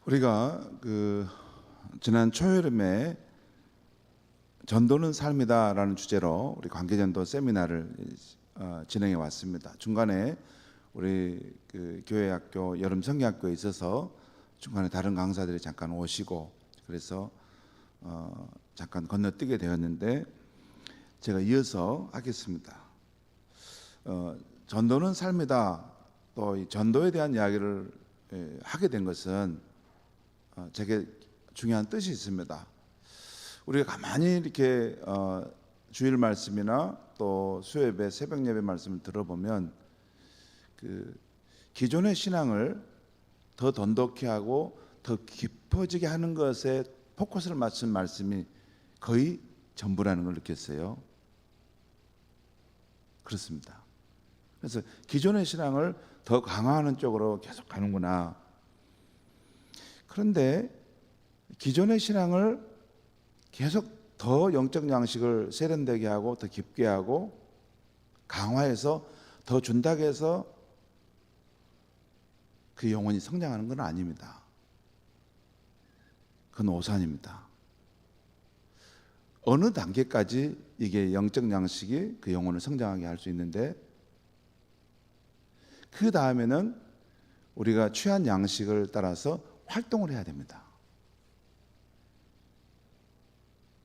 우리가 지난 초여름에 전도는 삶이다라는 주제로 우리 관계전도 세미나를 진행해 왔습니다. 중간에 우리 교회 학교 여름 성경학교에 있어서 중간에 다른 강사들이 잠깐 오시고 그래서 잠깐 건너뛰게 되었는데 제가 이어서 하겠습니다. 전도는 삶이다. 또 이 전도에 대한 이야기를 하게 된 것은 제게 중요한 뜻이 있습니다. 우리가 가만히 이렇게 주일 말씀이나 또 수요예배, 새벽 예배 말씀을 들어보면 기존의 신앙을 더 돈독히 하고 더 깊어지게 하는 것에 포커스를 맞춘 말씀이 거의 전부라는 걸 느꼈어요. 그렇습니다. 그래서 기존의 신앙을 더 강화하는 쪽으로 계속 가는구나. 그런데 기존의 신앙을 계속 더 영적 양식을 세련되게 하고 더 깊게 하고 강화해서 더 준다고 해서 그 영혼이 성장하는 건 아닙니다. 그건 오산입니다. 어느 단계까지 이게 영적 양식이 그 영혼을 성장하게 할 수 있는데 그 다음에는 우리가 취한 양식을 따라서 활동을 해야 됩니다.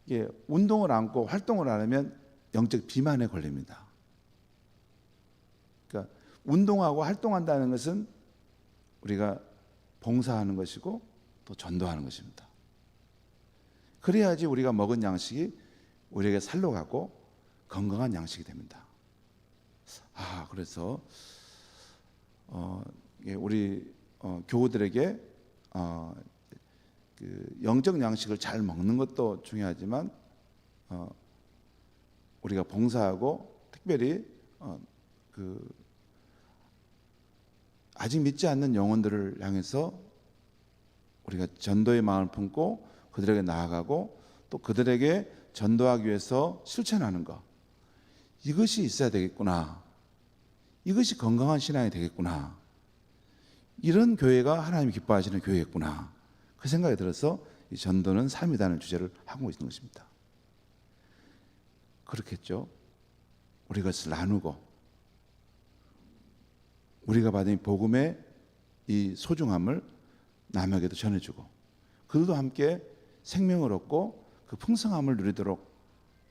이게 운동을 안고 활동을 안 하면 영적 비만에 걸립니다. 그러니까 운동하고 활동한다는 것은 우리가 봉사하는 것이고 또 전도하는 것입니다. 그래야지 우리가 먹은 양식이 우리에게 살로 가고 건강한 양식이 됩니다. 그래서 우리 교우들에게 영적 양식을 잘 먹는 것도 중요하지만 우리가 봉사하고 특별히 아직 믿지 않는 영혼들을 향해서 우리가 전도의 마음을 품고 그들에게 나아가고 또 그들에게 전도하기 위해서 실천하는 것, 이것이 있어야 되겠구나. 이것이 건강한 신앙이 되겠구나. 이런 교회가 하나님이 기뻐하시는 교회였구나. 그 생각이 들어서 이 전도는 삶이라는 주제를 하고 있는 것입니다. 그렇겠죠. 우리가 그것을 나누고 우리가 받은 복음의 이 소중함을 남에게도 전해주고 그들도 함께 생명을 얻고 그 풍성함을 누리도록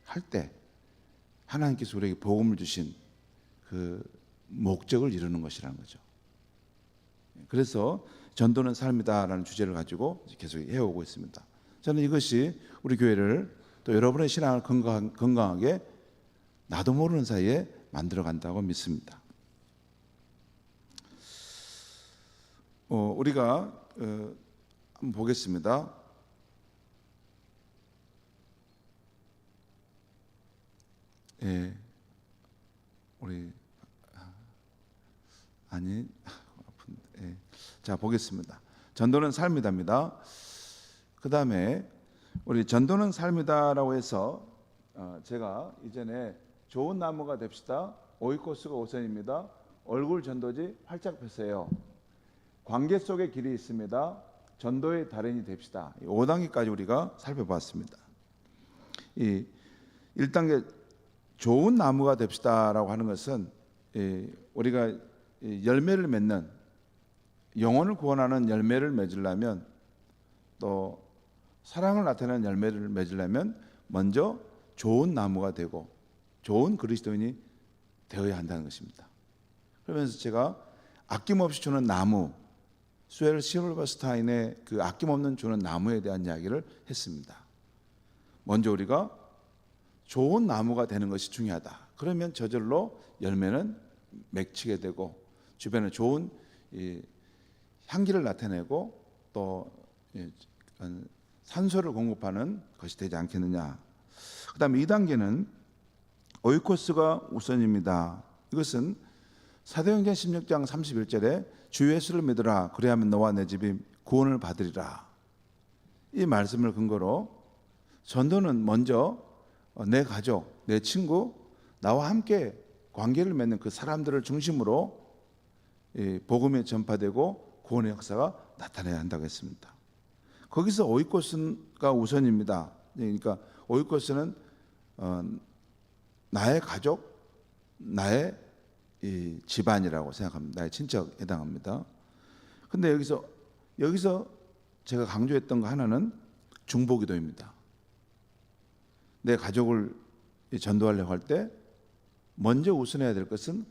할 때 하나님께서 우리에게 복음을 주신 그 목적을 이루는 것이라는 거죠. 그래서 전도는 삶이다라는 주제를 가지고 계속 해오고 있습니다. 저는 이것이 우리 교회를 또 여러분의 신앙을 건강하게 나도 모르는 사이에 만들어 간다고 믿습니다. 우리가 한번 보겠습니다. 자, 보겠습니다. 전도는 삶이다입니다. 그 다음에 우리 전도는 삶이다라고 해서 제가 이전에 좋은 나무가 됩시다. 오이코스가 우선입니다. 얼굴 전도지 활짝 펴세요. 관계 속에 길이 있습니다. 전도의 달인이 됩시다. 5단계까지 우리가 살펴봤습니다. 이 1단계 좋은 나무가 됩시다라고 하는 것은 우리가 열매를 맺는 영혼을 구원하는 열매를 맺으려면 또 사랑을 나타내는 열매를 맺으려면 먼저 좋은 나무가 되고 좋은 그리스도인이 되어야 한다는 것입니다. 그러면서 제가 아낌없이 주는 나무, 스웰 실버스타인의 그 아낌없는 주는 나무에 대한 이야기를 했습니다. 먼저 우리가 좋은 나무가 되는 것이 중요하다. 그러면 저절로 열매는 맺히게 되고 주변에 좋은 향기를 나타내고 또 산소를 공급하는 것이 되지 않겠느냐. 그 다음에 2단계는 오이코스가 우선입니다. 이것은 사도행전 16장 31절에 주 예수를 믿으라 그리하면 너와 내 집이 구원을 받으리라. 이 말씀을 근거로 전도는 먼저 내 가족, 내 친구, 나와 함께 관계를 맺는 그 사람들을 중심으로 복음이 전파되고 구원의 역사가 나타나야 한다고 했습니다. 거기서 오이코스가 우선입니다. 그러니까 오이코스는 나의 가족, 나의 이 집안이라고 생각합니다. 나의 친척에 해당합니다. 근데 여기서 제가 강조했던 거 하나는 중보기도입니다. 내 가족을 전도하려고 할 때 먼저 우선해야 될 것은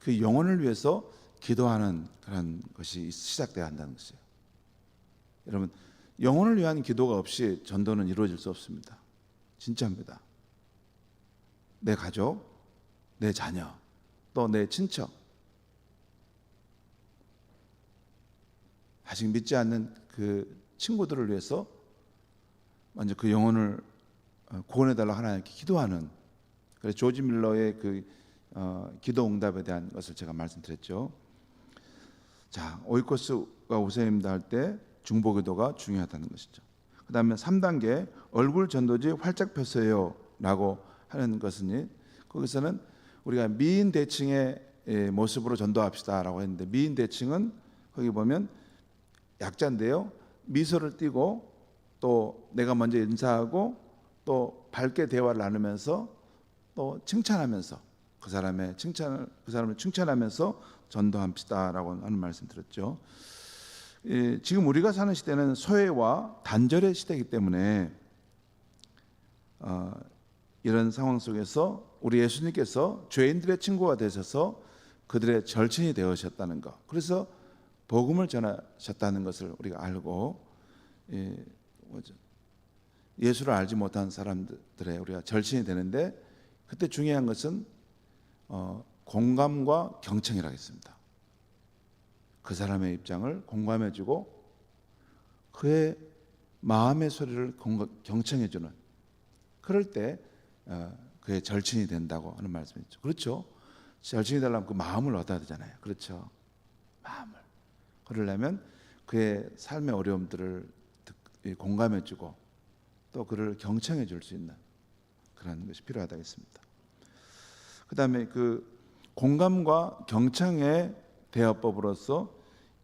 그 영혼을 위해서 기도하는 그런 것이 시작돼야 한다는 것이에요. 여러분, 영혼을 위한 기도가 없이 전도는 이루어질 수 없습니다. 진짜입니다. 내 가족, 내 자녀, 또 내 친척, 아직 믿지 않는 그 친구들을 위해서 먼저 그 영혼을 구원해달라 하나님께 기도하는, 그래서 조지 밀러의 그 기도 응답에 대한 것을 제가 말씀드렸죠. 자, 오이코스가 우선입니다 할 때 중보기도가 중요하다는 것이죠. 그 다음에 3단계 얼굴 전도지 활짝 폈어요 라고 하는 것은, 거기서는 우리가 미인 대칭의 모습으로 전도합시다 라고 했는데, 미인 대칭은 거기 보면 약자인데요, 미소를 띠고 또 내가 먼저 인사하고 또 밝게 대화를 나누면서 또 칭찬하면서 그 사람을 칭찬하면서 전도합시다라고 하는 말씀 드렸죠. 지금 우리가 사는 시대는 소외와 단절의 시대이기 때문에 이런 상황 속에서 우리 예수님께서 죄인들의 친구가 되셔서 그들의 절친이 되으셨다는 것, 그래서 복음을 전하셨다는 것을 우리가 알고, 예수를 알지 못한 사람들의 우리가 절친이 되는데, 그때 중요한 것은 공감과 경청이라겠습니다. 그 사람의 입장을 공감해주고 그의 마음의 소리를 경청해주는, 그럴 때 그의 절친이 된다고 하는 말씀이죠. 그렇죠? 절친이 되려면 그 마음을 얻어야 되잖아요. 그렇죠? 마음을. 그러려면 그의 삶의 어려움들을 공감해주고 또 그를 경청해줄 수 있는 그런 것이 필요하다 했습니다. 그 다음에 그 공감과 경청의 대화법으로서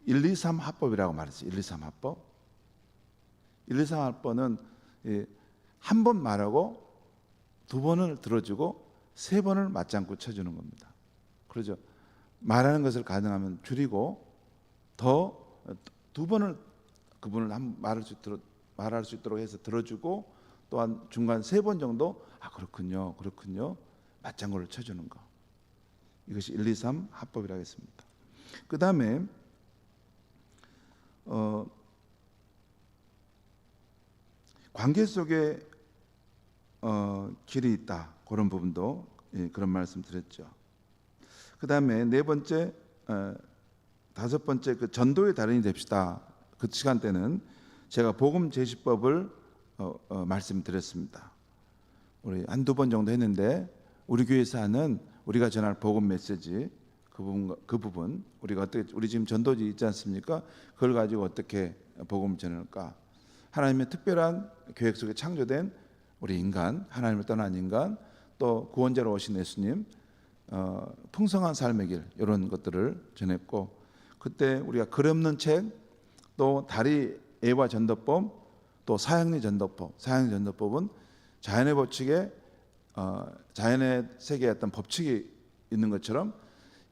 1, 2, 3 합법이라고 말했어요. 1, 2, 3 합법. 1, 2, 3 합법은 한 번 말하고 두 번을 들어주고 세 번을 맞장구 쳐주는 겁니다. 그렇죠? 말하는 것을 가능하면 줄이고 더 두 번을 그분을 말할 수 있도록 해서 들어주고, 또한 중간 세 번 정도 그렇군요 맞장구를 쳐주는 거, 이것이 1, 2, 3 합법이라고 했습니다. 그 다음에 관계 속에 길이 있다, 그런 부분도 그런 말씀 드렸죠. 그 다음에 네 번째, 다섯 번째, 그 전도의 달인이 됩시다. 그 시간 때는 제가 복음 제시법을 말씀드렸습니다. 우리 한두 번 정도 했는데, 우리 교회에서 하는 우리가 전할 복음 메시지 그 부분 우리가 어떻게, 우리 지금 전도지 있지 않습니까? 그걸 가지고 어떻게 복음을 전할까? 하나님의 특별한 계획 속에 창조된 우리 인간, 하나님을 떠난 인간, 또 구원자로 오신 예수님, 풍성한 삶의 길, 이런 것들을 전했고, 그때 우리가 글 없는 책, 또 다리 애와 전도법, 또 사형리 전도법. 사형리 전도법은 자연의 법칙에 자연의 세계에 어떤 법칙이 있는 것처럼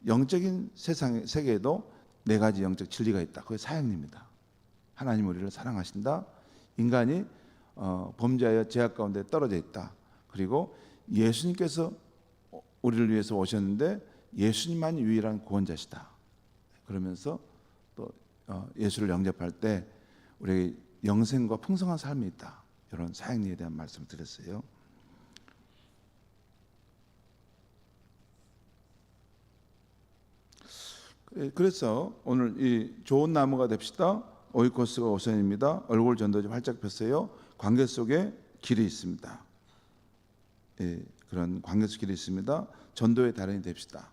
영적인 세상 세계에도 네 가지 영적 진리가 있다. 그게 사형리입니다. 하나님 우리를 사랑하신다. 인간이 범죄하여 죄악 가운데 떨어져 있다. 그리고 예수님께서 우리를 위해서 오셨는데 예수님만이 유일한 구원자시다. 그러면서 또 예수를 영접할 때 우리에게 영생과 풍성한 삶이 있다. 이런 사형리에 대한 말씀을 드렸어요. 그래서 오늘 이 좋은 나무가 됩시다. 오이코스가 우선입니다. 얼굴 전도지 활짝 폈어요. 관계 속에 길이 있습니다. 그런 관계 속에 길이 있습니다. 전도의 달인이 됩시다.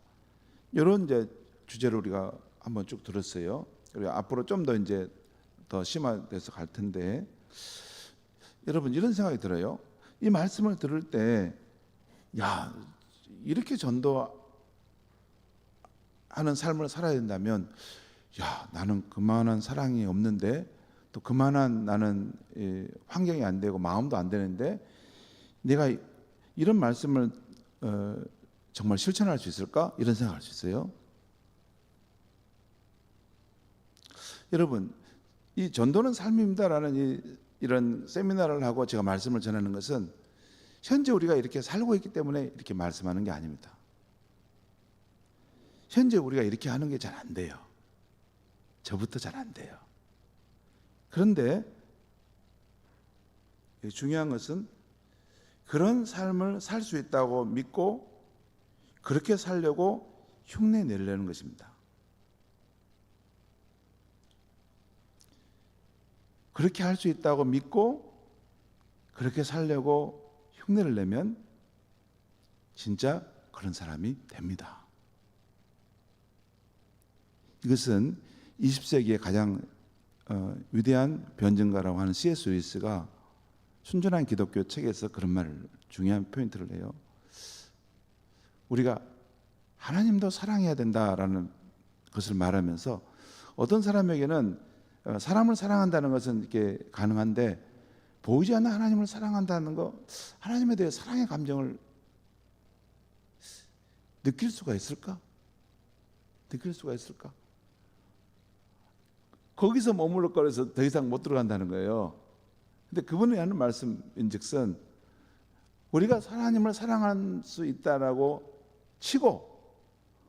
이런 이제 주제를 우리가 한번 쭉 들었어요. 우리가 앞으로 좀 더 이제 더 심화돼서 갈 텐데, 여러분 이런 생각이 들어요. 이 말씀을 들을 때, 야, 이렇게 전도하는 삶을 살아야 된다면, 야, 나는 그만한 사랑이 없는데 또 그만한 나는 환경이 안 되고 마음도 안 되는데 내가 이런 말씀을 정말 실천할 수 있을까? 이런 생각할 수 있어요. 여러분, 이 전도는 삶입니다라는 이런 세미나를 하고 제가 말씀을 전하는 것은 현재 우리가 이렇게 살고 있기 때문에 이렇게 말씀하는 게 아닙니다. 현재 우리가 이렇게 하는 게 잘 안 돼요. 저부터 잘 안 돼요. 그런데 중요한 것은 그런 삶을 살 수 있다고 믿고 그렇게 살려고 흉내 내려는 것입니다. 그렇게 할 수 있다고 믿고 그렇게 살려고 흉내를 내면 진짜 그런 사람이 됩니다. 이것은 20세기의 가장 위대한 변증가라고 하는 C.S. 루이스가 순전한 기독교 책에서 그런 말을 중요한 포인트를 해요. 우리가 하나님도 사랑해야 된다라는 것을 말하면서 어떤 사람에게는 사람을 사랑한다는 것은 이렇게 가능한데 보이지 않는 하나님을 사랑한다는 거, 하나님에 대해 사랑의 감정을 느낄 수가 있을까? 느낄 수가 있을까? 거기서 머물러거려서 더 이상 못 들어간다는 거예요. 근데 그분이 하는 말씀인즉슨 우리가 하나님을 사랑할 수 있다라고 치고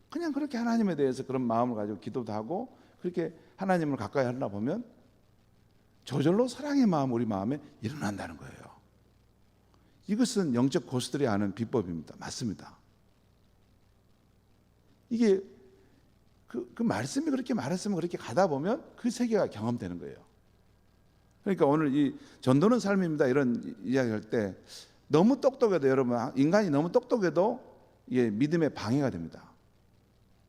그냥 그렇게 하나님에 대해서 그런 마음을 가지고 기도도 하고 그렇게 하나님을 가까이 하려다 보면 저절로 사랑의 마음 우리 마음에 일어난다는 거예요. 이것은 영적 고수들이 아는 비법입니다. 맞습니다. 이게 그 말씀이 그렇게 말했으면 그렇게 가다 보면 그 세계가 경험되는 거예요. 그러니까 오늘 이 전도는 삶입니다 이런 이야기할 때 너무 똑똑해도 여러분 인간이 너무 똑똑해도 이게 믿음의 방해가 됩니다.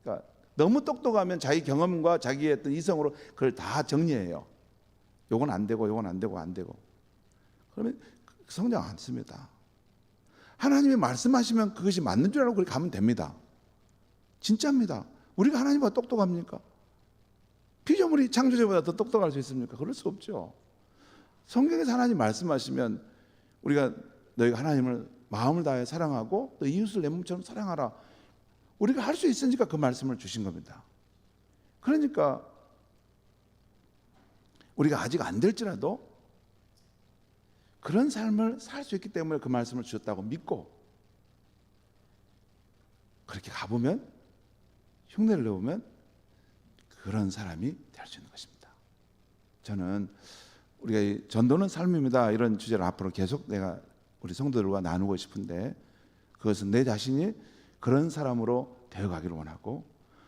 그러니까 너무 똑똑하면 자기 경험과 자기의 어떤 이성으로 그걸 다 정리해요. 요건 안 되고 요건 안 되고 안 되고 그러면 성장 않습니다. 하나님이 말씀하시면 그것이 맞는 줄 알고 그렇게 가면 됩니다. 진짜입니다. 우리가 하나님보다 똑똑합니까? 피조물이 창조주보다 더 똑똑할 수 있습니까? 그럴 수 없죠. 성경에서 하나님 말씀하시면 우리가 너희가 하나님을 마음을 다해 사랑하고 또 이웃을 내 몸처럼 사랑하라. 우리가 할 수 있으니까 그 말씀을 주신 겁니다. 그러니까 우리가 아직 안 될지라도 그런 삶을 살 수 있기 때문에 그 말씀을 주셨다고 믿고 그렇게 가보면 흉내를 내보면 그런 사람이 될 수 있는 것입니다. 저는 우리가 이 전도는 삶입니다 이런 주제를 앞으로 계속 내가 우리 성도들과 나누고 싶은데 그것은 내 자신이 그런 사람으로 되어가기를 원하고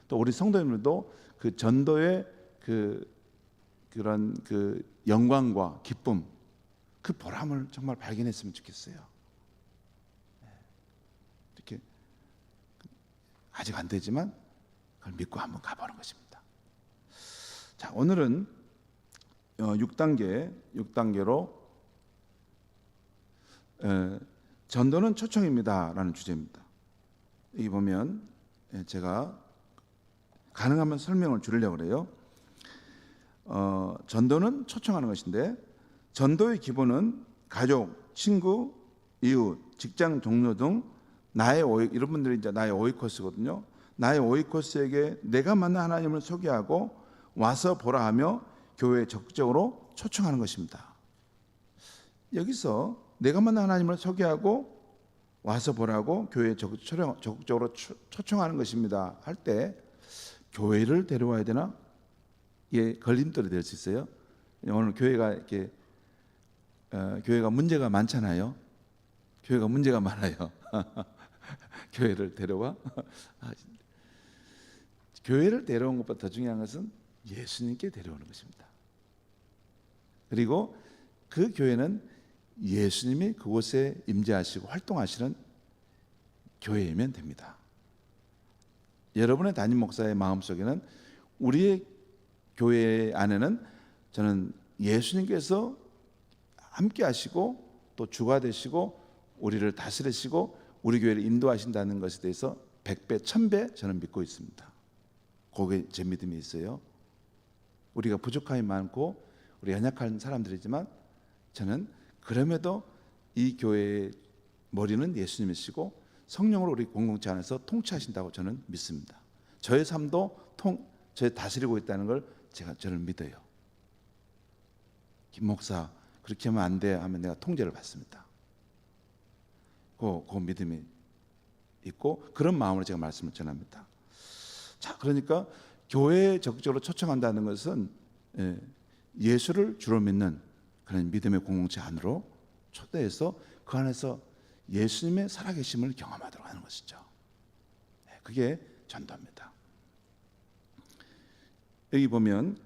또 우리 성도님들도 그 전도의 그런 그 영광과 기쁨 그 보람을 정말 발견했으면 좋겠어요. 이렇게 아직 안 되지만 그걸 믿고 한번 가보는 것입니다. 자, 오늘은 6단계로 전도는 초청입니다라는 주제입니다. 여기 보면 제가 가능하면 설명을 줄이려고 그래요. 전도는 초청하는 것인데 전도의 기본은 가족, 친구, 이웃, 직장 동료 등 나의 이런 분들이 이제 나의 오이코스거든요. 나의 오이코스에게 내가 만난 하나님을 소개하고 와서 보라 하며 교회에 적극적으로 초청하는 것입니다. 여기서 내가 만난 하나님을 소개하고 와서 보라고 교회에 적극적으로 초청하는 것입니다 할 때 교회를 데려와야 되나? 이게 걸림돌이 될 수 있어요. 오늘 교회가 이렇게 교회가 문제가 많잖아요. 교회가 문제가 많아요. 교회를 데려와? 교회를 데려온 것보다 더 중요한 것은 예수님께 데려오는 것입니다. 그리고 그 교회는 예수님이 그곳에 임재하시고 활동하시는 교회이면 됩니다. 여러분의 담임 목사의 마음속에는 우리의 교회 안에는 저는 예수님께서 함께 하시고 또 주가 되시고 우리를 다스리시고 우리 교회를 인도하신다는 것에 대해서 100배, 1000배 저는 믿고 있습니다. 거기에 제 믿음이 있어요. 우리가 부족함이 많고 우리 연약한 사람들이지만 저는 그럼에도 이 교회의 머리는 예수님이시고 성령으로 우리 공동체 안에서 통치하신다고 저는 믿습니다. 저의 삶도 저를 다스리고 있다는 걸 저를 믿어요. 김 목사 그렇게 하면 안 돼 하면 내가 통제를 받습니다. 그 믿음이 있고 그런 마음으로 제가 말씀을 전합니다. 자, 그러니까 교회에 적극적으로 초청한다는 것은 예수를 주로 믿는 그런 믿음의 공동체 안으로 초대해서 그 안에서 예수님의 살아계심을 경험하도록 하는 것이죠. 그게 전도입니다. 여기 보면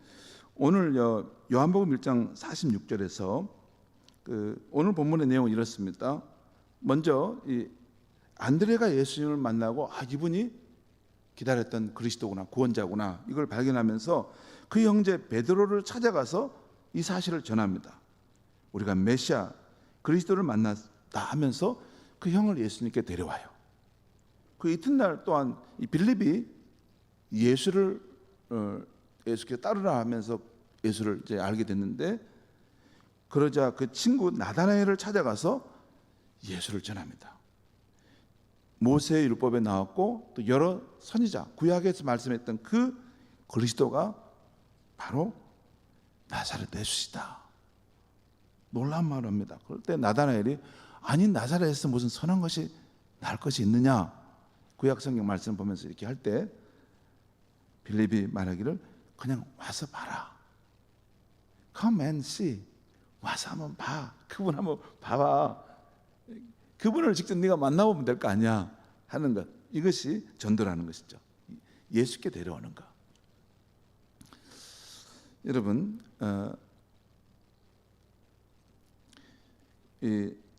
오늘 요한복음 1장 46절에서 오늘 본문의 내용은 이렇습니다. 먼저 이 안드레가 예수님을 만나고 이분이 기다렸던 그리스도구나, 구원자구나, 이걸 발견하면서 그 형제 베드로를 찾아가서 이 사실을 전합니다. 우리가 메시아 그리스도를 만났다 하면서 그 형을 예수님께 데려와요. 그 이튿날 또한 이 빌립이 예수께 따르라 하면서 예수를 이제 알게 됐는데, 그러자 그 친구 나다나엘을 찾아가서 예수를 전합니다. 모세의 율법에 나왔고 또 여러 선지자 구약에서 말씀했던 그 그리스도가 바로 나사렛 예수시다. 놀라운 말을 합니다. 그럴 때 나다나엘이 아니 나사렛에서 무슨 선한 것이 날 것이 있느냐, 구약 성경 말씀을 보면서 이렇게 할 때 빌립이 말하기를 그냥 와서 봐라. Come and see. 와서 한번 봐. 그분 한번 봐봐. 그분을 직접 네가 만나보면 될 거 아니야 하는 것, 이것이 전도라는 것이죠. 예수께 데려오는 것. 여러분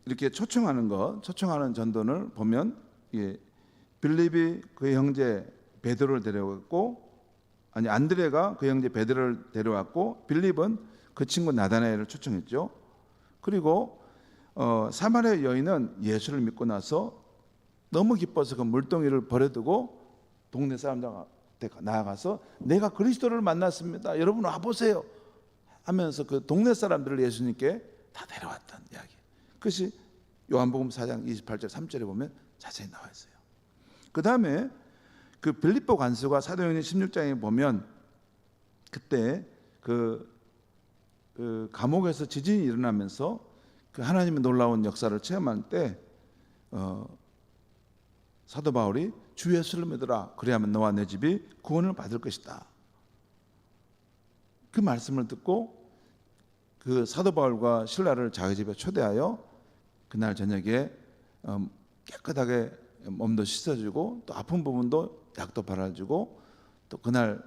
이렇게 초청하는 전도를 보면 빌립이 그 형제 베드로를 데려왔고, 아니 안드레가 그 형제 베드로를 데려왔고, 빌립은 그 친구 나다나엘을 초청했죠. 그리고 사마리아 여인은 예수를 믿고 나서 너무 기뻐서 그 물동이를 버려두고 동네 사람들한테 나아가서 내가 그리스도를 만났습니다, 여러분 와보세요 하면서 그 동네 사람들을 예수님께 다 데려왔던 이야기. 그것이 요한복음 4장 28절 3절에 보면 자세히 나와 있어요. 그 다음에 그 빌립보 간수가 사도행전 16장에 보면 그때 그 감옥에서 지진이 일어나면서 그 하나님의 놀라운 역사를 체험할 때 사도 바울이 주 예수를 믿으라, 그래야만 너와 내 집이 구원을 받을 것이다. 그 말씀을 듣고 그 사도 바울과 신라를 자기 집에 초대하여 그날 저녁에 깨끗하게 몸도 씻어주고 또 아픈 부분도 약도 발라주고, 또 그날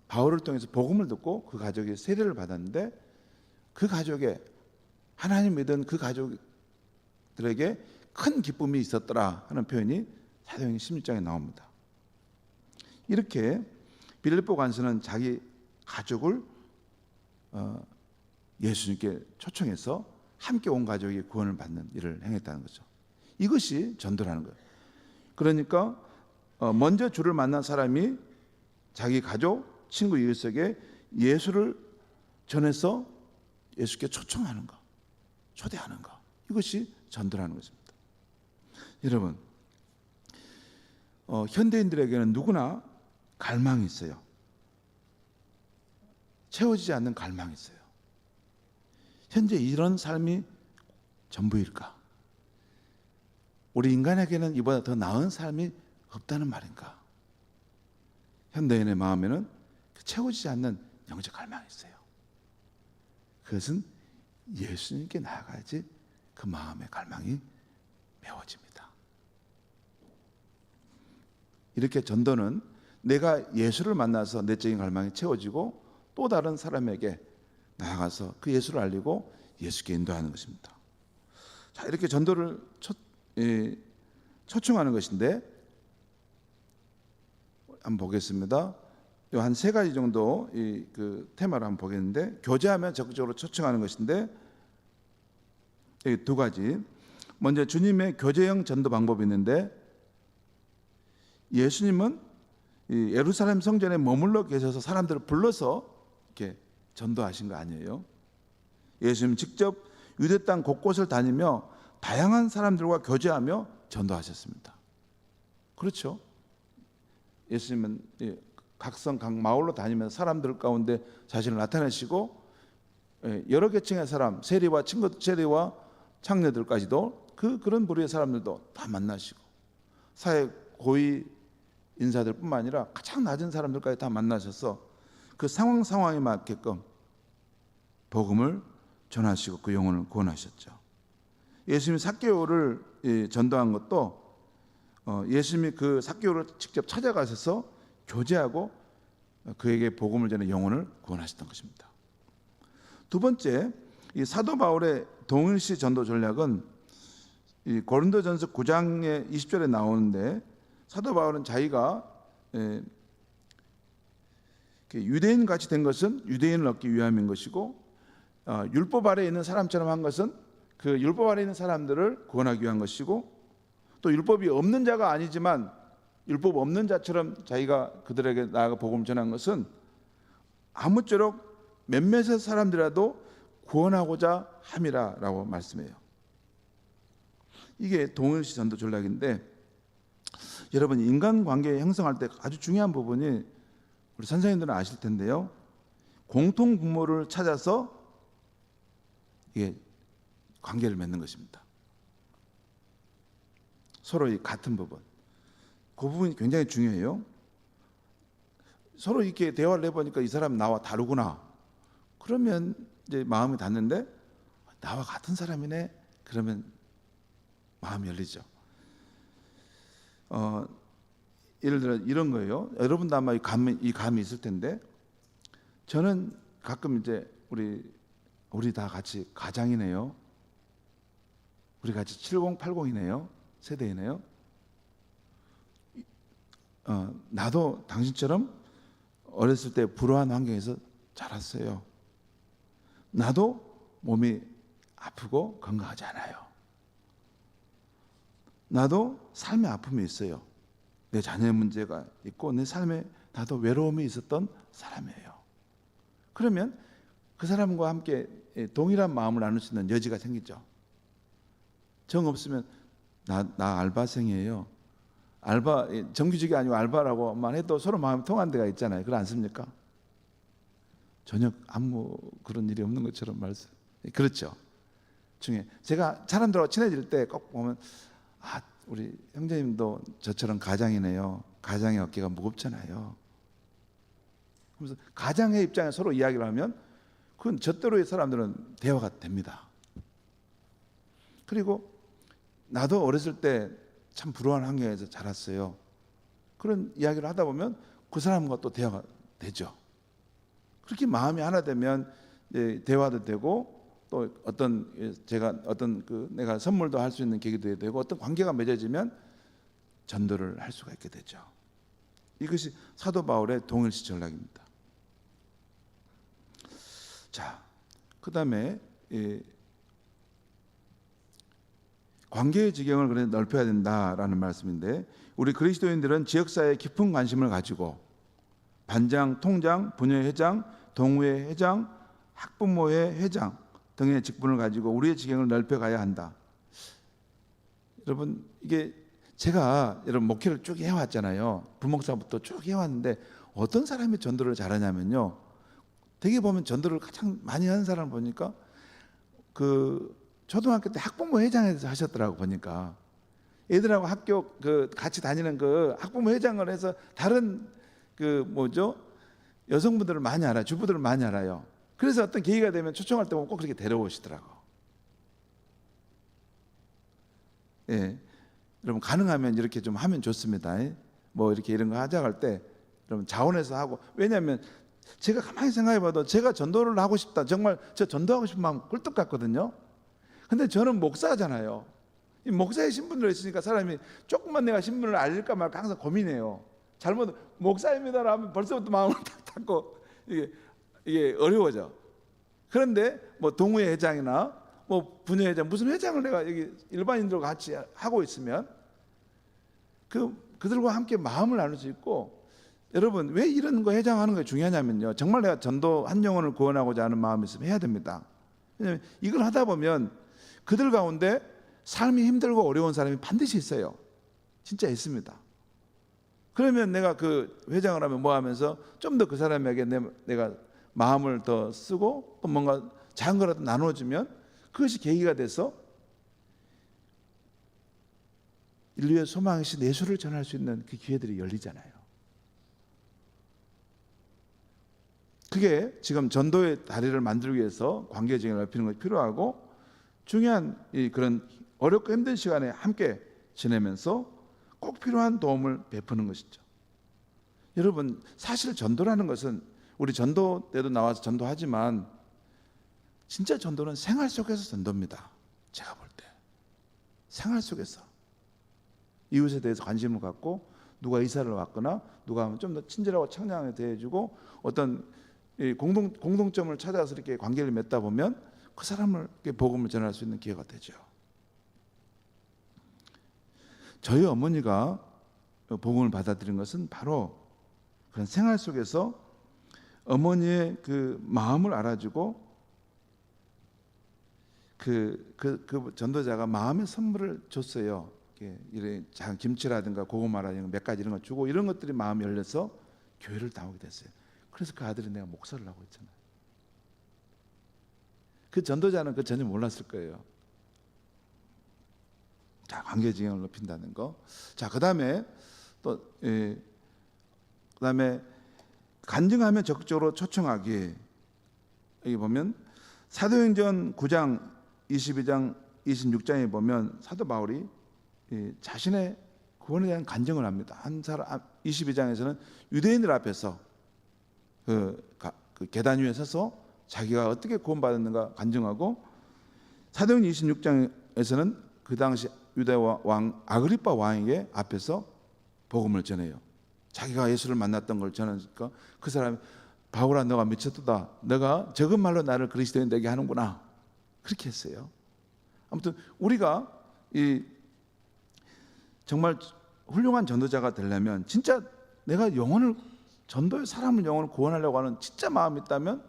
바울을 통해서 복음을 듣고 그 가족이 세례를 받았는데, 그 가족에 하나님 믿은 그 가족들에게 큰 기쁨이 있었더라 하는 표현이 사도행전 16장에 나옵니다. 이렇게 빌립보 간수는 자기 가족을 예수님께 초청해서 함께 온 가족이 구원을 받는 일을 행했다는 거죠. 이것이 전도라는 거예요. 그러니까 먼저 주를 만난 사람이 자기 가족, 친구, 이웃에게 예수를 전해서 예수께 초청하는 것, 초대하는 것, 이것이 전도라는 것입니다. 여러분, 현대인들에게는 누구나 갈망이 있어요. 채워지지 않는 갈망이 있어요. 현재 이런 삶이 전부일까? 우리 인간에게는 이보다 더 나은 삶이 없다는 말인가? 현대인의 마음에는 채워지지 않는 영적 갈망이 있어요. 그것은 예수님께 나아가야지 그 마음의 갈망이 메워집니다. 이렇게 전도는 내가 예수를 만나서 내적인 갈망이 채워지고 또 다른 사람에게 나아가서 그 예수를 알리고 예수께 인도하는 것입니다. 자, 이렇게 전도를 초청하는 것인데, 한번 보겠습니다. 한 세 가지 정도 그 테마를 한번 보겠는데, 교제하면 적극적으로 초청하는 것인데 두 가지. 먼저 주님의 교제형 전도 방법이 있는데, 예수님은 예루살렘 성전에 머물러 계셔서 사람들을 불러서 이렇게 전도하신 거 아니에요? 예수님 직접 유대 땅 곳곳을 다니며 다양한 사람들과 교제하며 전도하셨습니다. 그렇죠? 예수님은 각성 각 마을로 다니면서 사람들 가운데 자신을 나타내시고 여러 계층의 사람, 세리와 창녀들까지도 그런 부류의 사람들도 다 만나시고 사회 고위 인사들뿐만 아니라 가장 낮은 사람들까지 다 만나셔서 그 상황에 맞게끔 복음을 전하시고 그 영혼을 구원하셨죠. 예수님이 삭개오를 전도한 것도 예수님이 그 삭개오를 직접 찾아가셔서 교제하고 그에게 복음을 전해 영혼을 구원하셨던 것입니다. 두 번째, 이 사도 바울의 동일시 전도 전략은 이 고린도전서 9장의 20절에 나오는데, 사도 바울은 자기가 유대인 같이 된 것은 유대인을 얻기 위함인 것이고, 율법 아래에 있는 사람처럼 한 것은 그 율법 아래에 있는 사람들을 구원하기 위한 것이고, 또 율법이 없는 자가 아니지만 율법 없는 자처럼 자기가 그들에게 나아가 복음을 전한 것은 아무쪼록 몇몇의 사람들이라도 구원하고자 함이라라고 말씀해요. 이게 동일시 전도 전략인데, 여러분 인간관계 형성할 때 아주 중요한 부분이 우리 선생님들은 아실 텐데요, 공통 분모를 찾아서 이게 관계를 맺는 것입니다. 서로 이 같은 부분, 그 부분이 굉장히 중요해요. 서로 이렇게 대화를 해보니까 이 사람 나와 다르구나, 그러면 이제 마음이 닿는데 나와 같은 사람이네, 그러면 마음이 열리죠. 예를 들어 이런 거예요. 여러분도 아마 이 감이 있을 텐데, 저는 가끔 이제 우리 다 같이 가장이네요. 우리 같이 7080이네요. 세대이네요. 나도 당신처럼 어렸을 때 불우한 환경에서 자랐어요. 나도 몸이 아프고 건강하지 않아요. 나도 삶의 아픔이 있어요. 내 자녀의 문제가 있고 내 삶에 나도 외로움이 있었던 사람이에요. 그러면 그 사람과 함께 동일한 마음을 나눌 수 있는 여지가 생기죠. 정 없으면 나 알바생이에요. 정규직이 아니고 알바라고만 해도 서로 마음이 통한 데가 있잖아요. 그렇지 않습니까? 전혀 아무 그런 일이 없는 것처럼 말씀. 그렇죠. 중에 제가 사람들하고 친해질 때 꼭 보면, 우리 형제님도 저처럼 가장이네요. 가장의 어깨가 무겁잖아요. 그래서 가장의 입장에 서로 이야기를 하면 그건 저대로의 사람들은 대화가 됩니다. 그리고 나도 어렸을 때 참 불우한 환경에서 자랐어요. 그런 이야기를 하다 보면 그 사람과 또 대화가 되죠. 그렇게 마음이 하나 되면 대화도 되고, 또 내가 선물도 할 수 있는 계기도 되고, 어떤 관계가 맺어지면 전도를 할 수가 있게 되죠. 이것이 사도 바울의 동일시 전략입니다. 자, 그다음에 관계의 지경을 그래 넓혀야 된다라는 말씀인데, 우리 그리스도인들은 지역사회에 깊은 관심을 가지고 반장, 통장, 부녀회장, 동호회 회장, 학부모회 회장 등의 직분을 가지고 우리의 지경을 넓혀가야 한다. 여러분, 이게 제가 여러분 목회를 쭉 해왔잖아요. 부목사부터 쭉 해왔는데 어떤 사람이 전도를 잘하냐면요, 되게 보면 전도를 가장 많이 하는 사람을 보니까 초등학교 때 학부모 회장에서 하셨더라고. 보니까 애들하고 학교 같이 다니는 학부모 회장을 해서 다른 여성분들을 많이 알아요. 주부들을 많이 알아요. 그래서 어떤 계기가 되면 초청할 때 보면 꼭 그렇게 데려오시더라고. 예, 여러분 가능하면 이렇게 좀 하면 좋습니다. 이렇게 이런 거 하자고 할 때 여러분 자원해서 하고, 왜냐하면 제가 가만히 생각해봐도 제가 전도를 하고 싶다, 정말 저 전도하고 싶은 마음 꿀떡 같거든요. 근데 저는 목사잖아요. 이 목사의 신분으로 있으니까 사람이 조금만 내가 신분을 알릴까 말까 항상 고민해요. 잘못 목사입니다라 하면 벌써부터 마음을 탁 닫고 이게 어려워져. 그런데 동호회 회장이나 부녀 회장, 무슨 회장을 내가 여기 일반인들과 같이 하고 있으면 그들과 함께 마음을 나눌 수 있고, 여러분 왜 이런 거 회장하는 게 중요하냐면요, 정말 내가 전도 한 영혼을 구원하고자 하는 마음이 있으면 해야 됩니다. 왜냐하면 이걸 하다 보면 그들 가운데 삶이 힘들고 어려운 사람이 반드시 있어요. 진짜 있습니다. 그러면 내가 그 회장을 하면 뭐 하면서 좀 더 그 사람에게 내가 마음을 더 쓰고 또 뭔가 작은 거라도 나눠주면 그것이 계기가 돼서 인류의 소망이신 예수를 전할 수 있는 그 기회들이 열리잖아요. 그게 지금 전도의 다리를 만들기 위해서 관계적인 넓히는 것이 필요하고, 중요한 그런 어렵고 힘든 시간에 함께 지내면서 꼭 필요한 도움을 베푸는 것이죠. 여러분 사실 전도라는 것은, 우리 전도 때도 나와서 전도하지만 진짜 전도는 생활 속에서 전도입니다. 제가 볼 때 생활 속에서 이웃에 대해서 관심을 갖고, 누가 이사를 왔거나 누가 하면 좀 더 친절하고 청량하게 대해주고, 어떤 공동점을 찾아서 이렇게 관계를 맺다 보면 그 사람을 복음을 전할 수 있는 기회가 되죠. 저희 어머니가 복음을 받아들인 것은 바로 그런 생활 속에서 어머니의 그 마음을 알아주고, 그 전도자가 마음의 선물을 줬어요. 이런 작은 김치라든가 고구마라든가 몇 가지 이런 거 주고, 이런 것들이 마음이 열려서 교회를 나오게 됐어요. 그래서 그 아들이 내가 목사를 하고 있잖아요. 그 전도자는 그 전혀 몰랐을 거예요. 자, 관계지경을 높인다는 거. 자, 그다음에 또 그다음에 간증하면 적극적으로 초청하기. 여기 보면 사도행전 9장 22장 26장에 보면 사도 바울이 자신의 구원에 대한 간증을 합니다. 한 사람 22장에서는 유대인들 앞에서 그 계단 위에 서서 자기가 어떻게 구원받았는가 간증하고, 사도행전 26장에서는 그 당시 유대 왕 아그리빠 왕에게 앞에서 복음을 전해요. 자기가 예수를 만났던 걸 전하니까 그 사람이, 바울아 너가 미쳤도다, 너가 적은 말로 나를 그리스도인 되게 하는구나, 그렇게 했어요. 아무튼 우리가 정말 훌륭한 전도자가 되려면, 진짜 내가 영혼을, 전도의 사람을 영혼을 구원하려고 하는 진짜 마음이 있다면,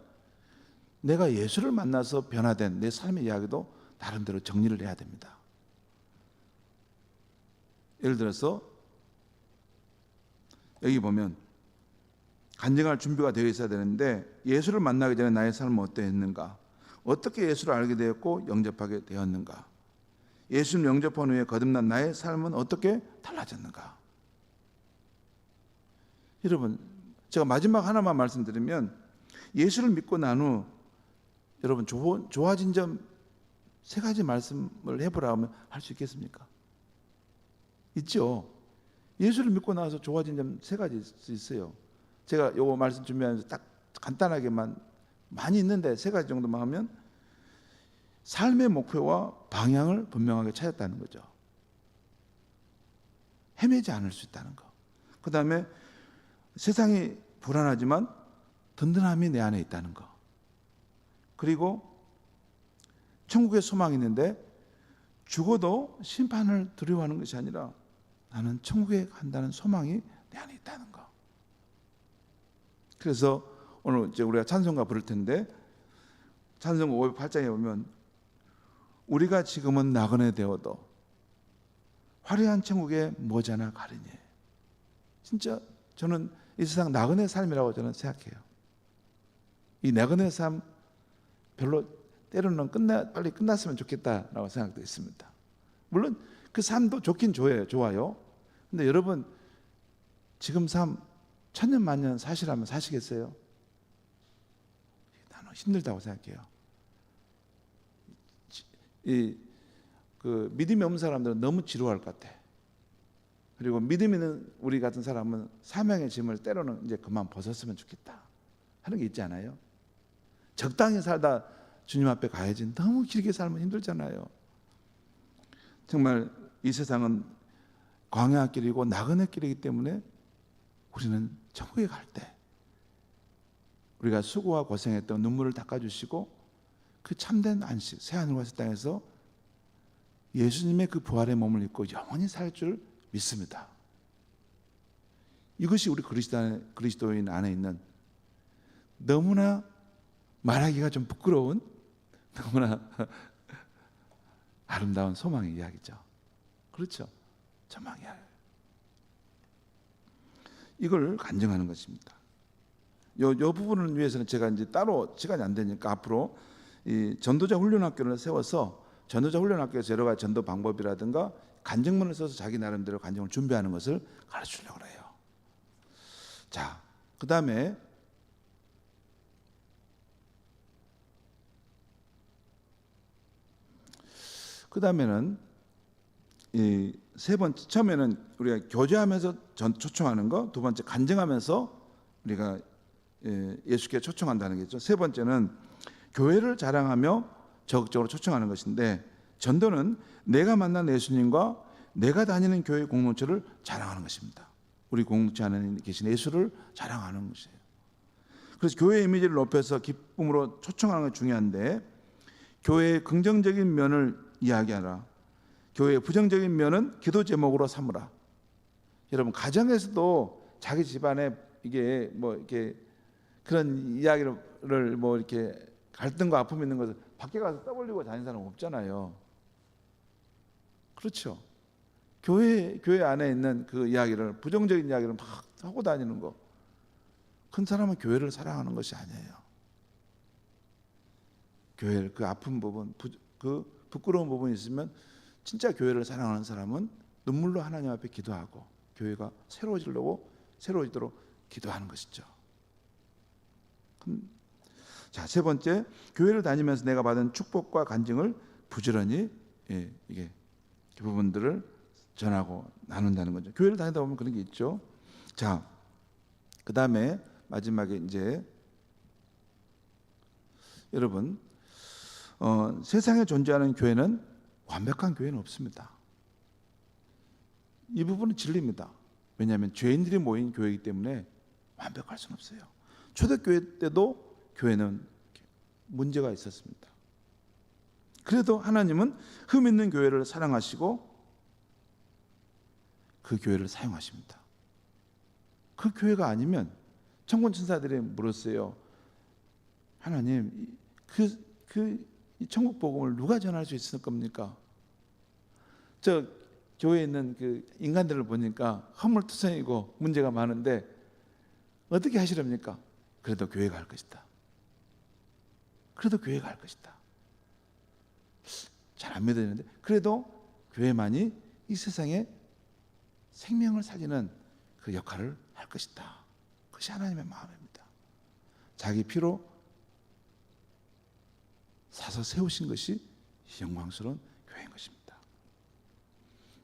내가 예수를 만나서 변화된 내 삶의 이야기도 나름대로 정리를 해야 됩니다. 예를 들어서 여기 보면 간증할 준비가 되어 있어야 되는데, 예수를 만나기 전에 나의 삶은 어떠했는가, 어떻게 예수를 알게 되었고 영접하게 되었는가, 예수를 영접한 후에 거듭난 나의 삶은 어떻게 달라졌는가. 여러분 제가 마지막 하나만 말씀드리면, 예수를 믿고 난 후 여러분 좋아진 점 3가지 말씀을 해보라 하면 할 수 있겠습니까? 있죠. 예수를 믿고 나서 좋아진 점 3가지 있어요. 제가 요거 말씀 준비하면서 딱 간단하게만, 많이 있는데 3가지 정도만 하면, 삶의 목표와 방향을 분명하게 찾았다는 거죠. 헤매지 않을 수 있다는 거. 그 다음에 세상이 불안하지만 든든함이 내 안에 있다는 거. 그리고 천국에 소망이 있는데 죽어도 심판을 두려워하는 것이 아니라 나는 천국에 간다는 소망이 내 안에 있다는 거. 그래서 오늘 이제 우리가 찬송가 부를 텐데, 찬송가 508장에 보면 우리가 지금은 나그네 되어도 화려한 천국에 머지않아 가리니. 진짜 저는 이 세상 나그네 삶이라고 저는 생각해요. 이 나그네 삶 별로 때로는 빨리 끝났으면 좋겠다라고 생각도 있습니다. 물론 그 삶도 좋긴 좋아요. 근데 여러분 지금 삶 천년 만년 사시라면 사시겠어요? 나는 힘들다고 생각해요. 그 믿음이 없는 사람들은 너무 지루할 것 같아. 그리고 믿음 있는 우리 같은 사람은 사명의 짐을 때로는 이제 그만 벗었으면 좋겠다 하는 게 있지 않아요? 적당히 살다 주님 앞에 가야지, 너무 길게 살면 힘들잖아요. 정말 이 세상은 광야길이고 나그네 길이기 때문에 우리는 천국에 갈 때 우리가 수고와 고생했던 눈물을 닦아주시고 그 참된 안식, 새하늘과 새 땅에서 예수님의 그 부활의 몸을 입고 영원히 살 줄 믿습니다. 이것이 우리 그리스도인 안에 있는 너무나 말하기가 좀 부끄러운 너무나 아름다운 소망의 이야기죠. 그렇죠? 소망의 이야기. 이걸 간증하는 것입니다. 요 부분을 위해서는 제가 이제 따로 시간이 안 되니까 앞으로 이 전도자 훈련학교를 세워서 전도자 훈련학교에서 여러 가지 전도 방법이라든가 간증문을 써서 자기 나름대로 간증을 준비하는 것을 가르치려고 해요. 자, 그 다음에는 이 세 번째, 처음에는 우리가 교제하면서 초청하는 거, 두 번째 간증하면서 우리가 예수께 초청한다는 거죠. 세 번째는 교회를 자랑하며 적극적으로 초청하는 것인데, 전도는 내가 만난 예수님과 내가 다니는 교회 공동체를 자랑하는 것입니다. 우리 공동체 안에 계신 예수를 자랑하는 것이에요. 그래서 교회 이미지를 높여서 기쁨으로 초청하는 것이 중요한데, 교회의 긍정적인 면을 이야기하라, 교회의 부정적인 면은 기도 제목으로 삼으라. 여러분, 가정에서도 자기 집안에 이게 뭐 이렇게 그런 이야기를 뭐 이렇게 갈등과 아픔이 있는 것을 밖에 가서 떠벌리고 다니는 사람 없잖아요. 그렇죠? 교회 안에 있는 그 이야기를, 부정적인 이야기를 막 하고 다니는 거, 큰 사람은 교회를 사랑하는 것이 아니에요. 교회를, 그 아픈 부분, 그 부끄러운 부분이 있으면 진짜 교회를 사랑하는 사람은 눈물로 하나님 앞에 기도하고 교회가 새로워지도록 기도하는 것이죠. 자, 세 번째, 교회를 다니면서 내가 받은 축복과 간증을 부지런히 이게 그 부분들을 전하고 나눈다는 거죠. 교회를 다니다 보면 그런 게 있죠. 자, 그 다음에 마지막에 이제 여러분, 세상에 존재하는 교회는 완벽한 교회는 없습니다. 이 부분은 진리입니다. 왜냐하면 죄인들이 모인 교회이기 때문에 완벽할 수는 없어요. 초대교회 때도 교회는 문제가 있었습니다. 그래도 하나님은 흠 있는 교회를 사랑하시고 그 교회를 사용하십니다. 그 교회가 아니면 천군 천사들이 물었어요. 하나님, 이 천국 복음을 누가 전할 수 있을 겁니까? 저 교회에 있는 그 인간들을 보니까 허물투성이고 문제가 많은데 어떻게 하시렵니까? 그래도 교회가 할 것이다. 그래도 교회가 할 것이다. 잘 안 믿어지는데 그래도 교회만이 이 세상에 생명을 살리는 그 역할을 할 것이다. 그것이 하나님의 마음입니다. 자기 피로 사서 세우신 것이 영광스러운 교회인 것입니다.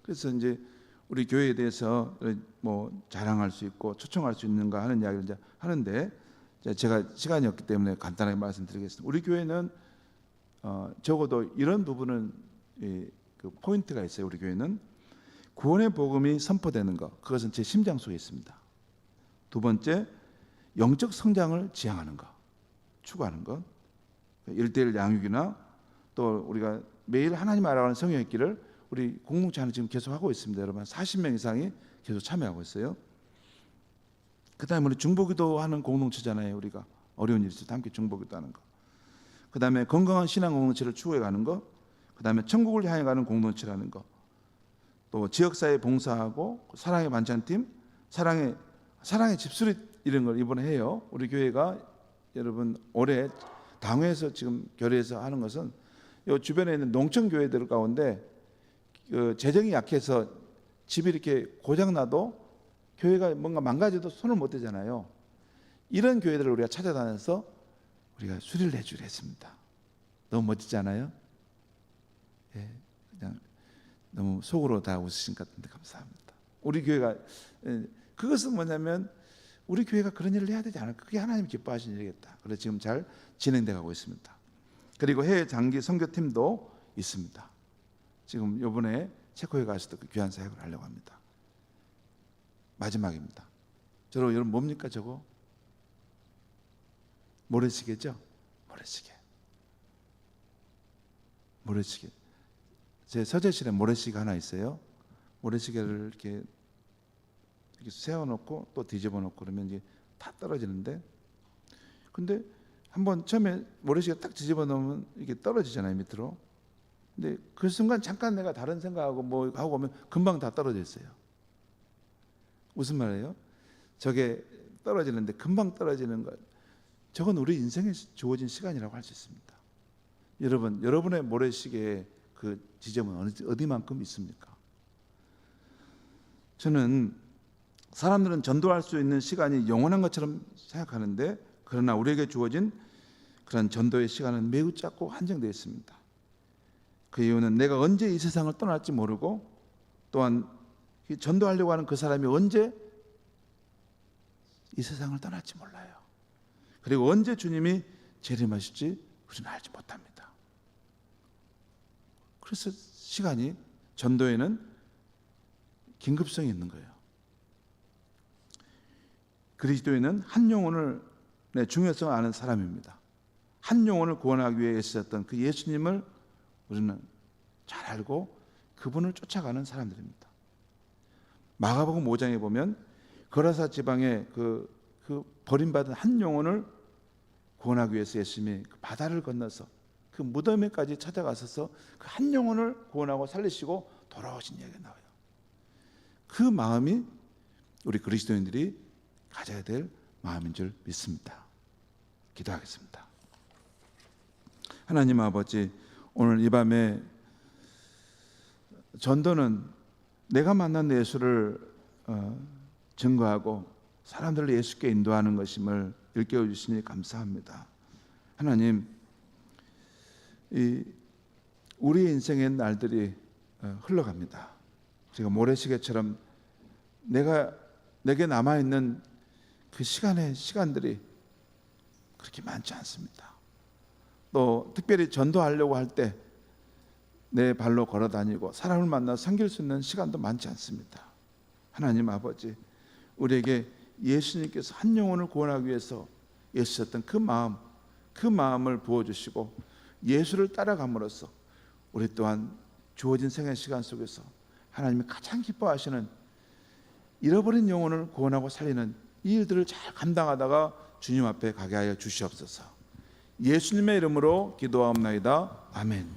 그래서 이제 우리 교회에 대해서 뭐 자랑할 수 있고 초청할 수 있는가 하는 이야기를 이제 하는데, 제가 시간이 없기 때문에 간단하게 말씀드리겠습니다. 우리 교회는 적어도 이런 부분은 그 포인트가 있어요. 우리 교회는 구원의 복음이 선포되는 것, 그것은 제 심장 속에 있습니다. 두 번째, 영적 성장을 지향하는 것, 추구하는 것, 1:1 양육이나 또 우리가 매일 하나님 알아가는 성령의 길을 우리 공동체 안에 지금 계속 하고 있습니다. 여러분, 40명 이상이 계속 참여하고 있어요. 그 다음에 우리 중보기도 하는 공동체잖아요. 우리가 어려운 일 있을 때 함께 중보기도 하는 거. 그 다음에 건강한 신앙 공동체를 추구해 가는 거. 그 다음에 천국을 향해 가는 공동체라는 거. 또 지역사회 봉사하고 사랑의 반찬팀, 사랑의 집수리 이런 걸 이번에 해요. 우리 교회가 여러분 올해 당회에서 지금 결의해서 하는 것은 이 주변에 있는 농촌 교회들 가운데 그 재정이 약해서 집이 이렇게 고장 나도 교회가 뭔가 망가져도 손을 못 대잖아요. 이런 교회들을 우리가 찾아다녀서 우리가 수리를 해주려 했습니다. 너무 멋지지 않아요? 예, 그냥 너무 속으로 다 웃으신 것 같은데 감사합니다. 우리 교회가 그것은 뭐냐면 우리 교회가 그런 일을 해야 되지 않을까? 그게 하나님 기뻐하시는 일이겠다. 그래서 지금 잘 진행돼 가고 있습니다. 그리고 해외 장기 선교팀도 있습니다. 지금 이번에 체코에 가서도 그 귀한 사역을 하려고 합니다. 마지막입니다. 여러분 뭡니까 저거? 모래시계죠? 모래시계. 제 서재실에 모래시계 하나 있어요. 모래시계를 이렇게 이렇게 세워놓고 또 뒤집어놓고 그러면 이제 다 떨어지는데, 근데 한번 처음에 모래시계 딱 뒤집어 놓으면 이게 떨어지잖아요, 밑으로. 근데 그 순간 잠깐 내가 다른 생각하고 뭐 하고 오면 금방 다 떨어져 있어요. 무슨 말이에요? 저게 떨어지는데 금방 떨어지는 것, 저건 우리 인생에 주어진 시간이라고 할 수 있습니다. 여러분, 여러분의 모래시계의 그 지점은 어디만큼 있습니까? 저는 사람들은 전도할 수 있는 시간이 영원한 것처럼 생각하는데, 그러나 우리에게 주어진 그런 전도의 시간은 매우 짧고 한정되어 있습니다. 그 이유는 내가 언제 이 세상을 떠날지 모르고, 또한 전도하려고 하는 그 사람이 언제 이 세상을 떠날지 몰라요. 그리고 언제 주님이 재림하실지 우리는 알지 못합니다. 그래서 시간이, 전도에는 긴급성이 있는 거예요. 그리스도인은 한 영혼의 중요성을 아는 사람입니다. 한 영혼을 구원하기 위해 애쓰셨던 그 예수님을 우리는 잘 알고 그분을 쫓아가는 사람들입니다. 마가복음 5장에 보면 거라사 지방의 그 버림받은 한 영혼을 구원하기 위해서 예수님이 그 바다를 건너서 그 무덤에까지 찾아가셔서 그 한 영혼을 구원하고 살리시고 돌아오신 이야기가 나와요. 그 마음이 우리 그리스도인들이 가져야 될 마음인 줄 믿습니다. 기도하겠습니다. 하나님 아버지, 오늘 이 밤에 전도는 내가 만난 예수를 증거하고 사람들을 예수께 인도하는 것임을 일깨워 주시니 감사합니다. 하나님, 우리 인생의 날들이 흘러갑니다. 우리가 모래시계처럼 내게 남아있는 그 시간들이 그렇게 많지 않습니다. 또 특별히 전도하려고 할 때 내 발로 걸어 다니고 사람을 만나 섬길 수 있는 시간도 많지 않습니다. 하나님 아버지, 우리에게 예수님께서 한 영혼을 구원하기 위해서 애쓰셨던 그 마음을 부어주시고 예수를 따라감으로써 우리 또한 주어진 생애 시간 속에서 하나님이 가장 기뻐하시는 잃어버린 영혼을 구원하고 살리는 이 일들을 잘 감당하다가 주님 앞에 가게 하여 주시옵소서. 예수님의 이름으로 기도하옵나이다. 아멘.